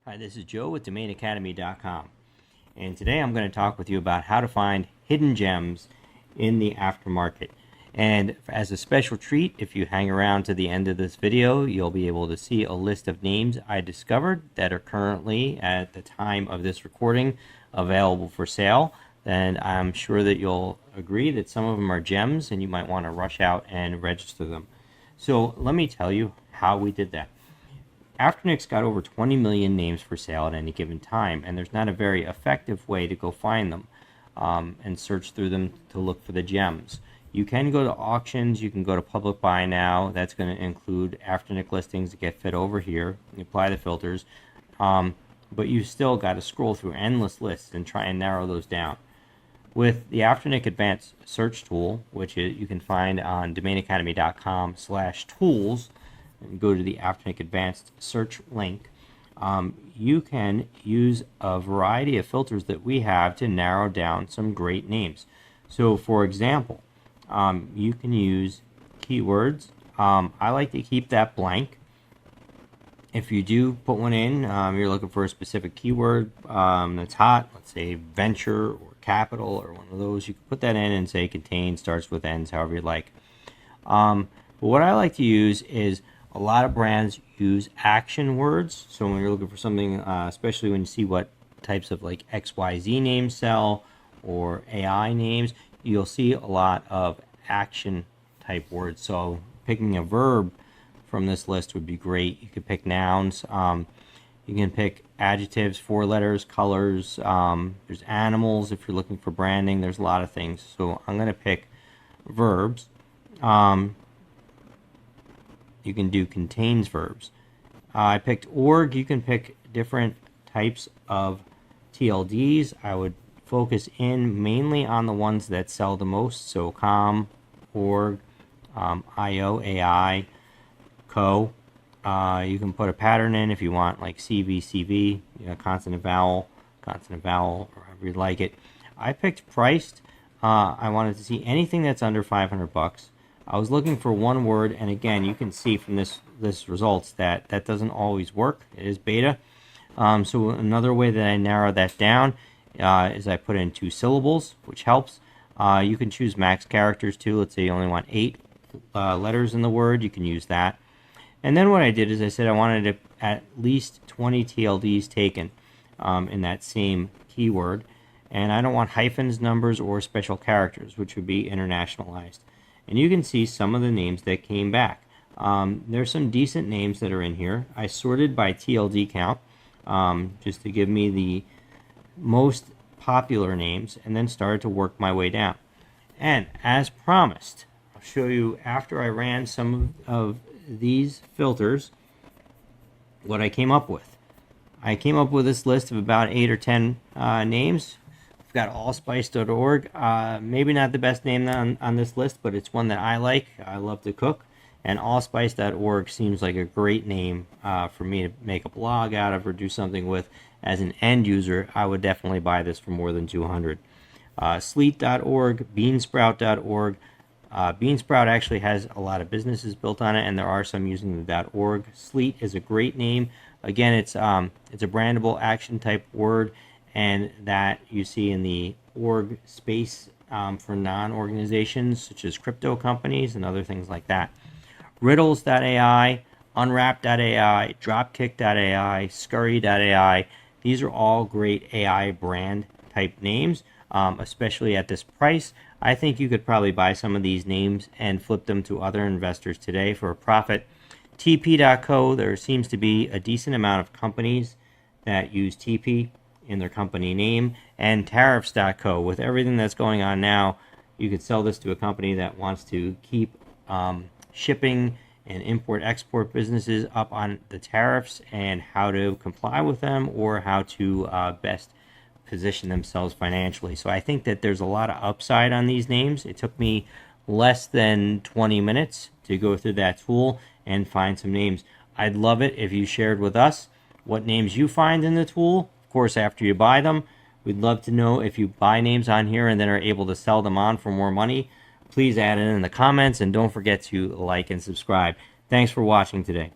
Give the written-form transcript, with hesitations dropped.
Hi, this is Joe with domainacademy.com, and today I'm going to talk with you about how to find hidden gems in the aftermarket. And as a special treat, if you hang around to the end of this video, you'll be able to see a list of names I discovered that are currently, at the time of this recording, available for sale. And I'm sure that you'll agree that some of them are gems and you might want to rush out and register them. So let me tell you how we did that. Afternic's got over 20 million names for sale at any given time, and there's not a very effective way to go find them and search through them to look for the gems. You can go to auctions, you can go to public buy now. That's going to include Afternic listings that get fit over here. You apply the filters, but you still got to scroll through endless lists and try and narrow those down. With the Afternic Advanced Search Tool, which you can find on domainacademy.com/tools, and go to the Afternic Advanced Search link, you can use a variety of filters that we have to narrow down some great names. So for example, you can use keywords. I like to keep that blank. If you do put one in, you're looking for a specific keyword that's hot, let's say venture or capital or one of those, you can put that in and say contains, starts with, ends, however you like. But what I like to use is a lot of brands use action words. So when you're looking for something, especially when you see what types of like XYZ names sell or AI names, you'll see a lot of action type words. So picking a verb from this list would be great. You could pick nouns. You can pick adjectives, 4 letters, colors. There's animals if you're looking for branding. There's a lot of things. So I'm going to pick verbs. You can do contains verbs. I picked org. You can pick different types of TLDs. I would focus in mainly on the ones that sell the most. So com, org, IO, AI, co. You can put a pattern in if you want, like CV, CV, consonant, vowel, or however you like it. I picked priced. I wanted to see anything that's under 500 bucks. I was looking for one word, and again, you can see from this results that doesn't always work. It is beta. So another way that I narrow that down is I put in 2 syllables, which helps. You can choose max characters too. Let's say you only want 8 letters in the word. You can use that. And then what I did is I said I wanted at least 20 TLDs taken in that same keyword. And I don't want hyphens, numbers, or special characters, which would be internationalized. And you can see some of the names that came back. There's some decent names that are in here. I sorted by TLD count just to give me the most popular names, and then started to work my way down. And as promised, I'll show you after I ran some of these filters what I came up with. I came up with this list of about 8 or 10 names. Got allspice.org. Maybe not the best name on this list, but it's one that I like. I love to cook, and allspice.org seems like a great name for me to make a blog out of or do something with. As an end user, I would definitely buy this for more than 200. Sleet.org, beansprout.org. Beansprout actually has a lot of businesses built on it, and there are some using the .org. Sleet is a great name. Again, it's a brandable action type word, and that you see in the org space for non-organizations such as crypto companies and other things like that. Riddles.ai, unwrapped.ai, dropkick.ai, scurry.ai. These are all great AI brand type names, especially at this price. I think you could probably buy some of these names and flip them to other investors today for a profit. TP.co, there seems to be a decent amount of companies that use TP in their company name. And tariffs.co, with everything that's going on now, you could sell this to a company that wants to keep shipping and import-export businesses up on the tariffs and how to comply with them, or how to best position themselves financially. So I think that there's a lot of upside on these names. It took me less than 20 minutes to go through that tool and find some names. I'd love it if you shared with us what names you find in the tool. Of course, after you buy them, we'd love to know if you buy names on here and then are able to sell them on for more money. Please add it in the comments, and don't forget to like and subscribe. Thanks for watching today.